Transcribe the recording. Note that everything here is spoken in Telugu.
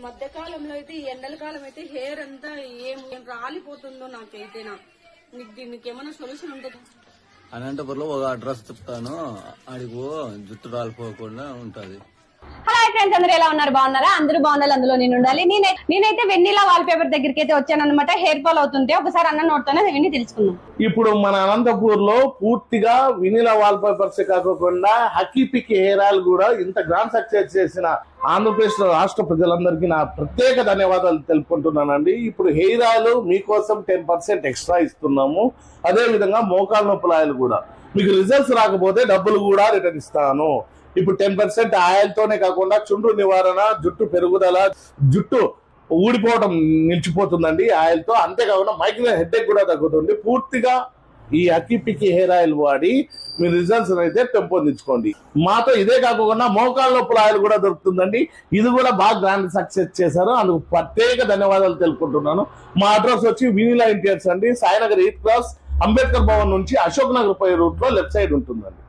మధ్యకాలంలో అయితే ఈ ఎండల కాలం అయితే హెయిర్ అంతా ఏం రాలిపోతుందో నాకైతే దీనికి ఏమైనా సొల్యూషన్ ఉంటుంది? అనంతపురంలో ఒక అడ్రస్ చెప్తాను, అడిగో జుట్టు రాలిపోకుండా ఉంటది. హాయ్ ఫ్రెండ్స్, అందరూ ఎలా ఉన్నారు? బాగున్నారా? అందరూ బాగున్నారు, అందులో నేను ఉండాలి. నేనైతే వెన్నీలా వాల్ పేపర్ దగ్గరికి అయితే వచ్చానన్నమాట. హెయిర్ ఫాల్ అవుతుంటే ఒకసారి అన్న నోట్తోనే విని తెలుసుకుందాం. ఇప్పుడు మన అనంతపూర్ లో పూర్తిగా వినిలా వాల్ పేపర్స్ కాకుండా హకీ పిక్ హెయిర్ ఆయిల్ కూడా ఇంత గ్రాండ్ సక్సెస్ చేసిన ఆంధ్రప్రదేశ్ రాష్ట్ర ప్రజలందరికీ నా ప్రత్యేక ధన్యవాదాలు తెలుపుకుంటున్నానండి. ఇప్పుడు హెయిర్ ఆయిల్ మీకోసం 10% ఎక్స్ట్రా ఇస్తున్నాము. అదే విధంగా మోకాల నొప్పుల ఆయిల్ కూడా మీకు రిజల్ట్స్ రాకపోతే డబ్బులు కూడా రిటర్న్ ఇస్తాను. ఇప్పుడు 10% ఆయిల్ తోనే కాకుండా చుండ్రు నివారణ, జుట్టు పెరుగుదల, జుట్టు ఊడిపోవడం నిలిచిపోతుందండి ఆయిల్ తో. అంతేకాకుండా మైగ్రేన్ హెడేక్ కూడా తగ్గుతుంది. పూర్తిగా ఈ అక్కిపిక్కి హెయిర్ ఆయిల్ వాడి మీ రిజల్ట్స్ అయితే పెంపొందించుకోండి. మాతో ఇదే కాకుండా మోకాళ్ళ నొప్పుల ఆయిల్ కూడా దొరుకుతుందండి. ఇది కూడా బాగా గ్రాండ్ సక్సెస్ చేశారు, అందుకు ప్రత్యేక ధన్యవాదాలు తెలుపుకుంటున్నాను. మా అడ్రస్ వచ్చి వినిలా ఇంటీరియర్స్ అండి, సాయినగర్ 8 క్రాస్, అంబేద్కర్ భవన్ నుంచి అశోక్ నగర్ పై రూట్ లో లెఫ్ట్ సైడ్ ఉంటుందండి.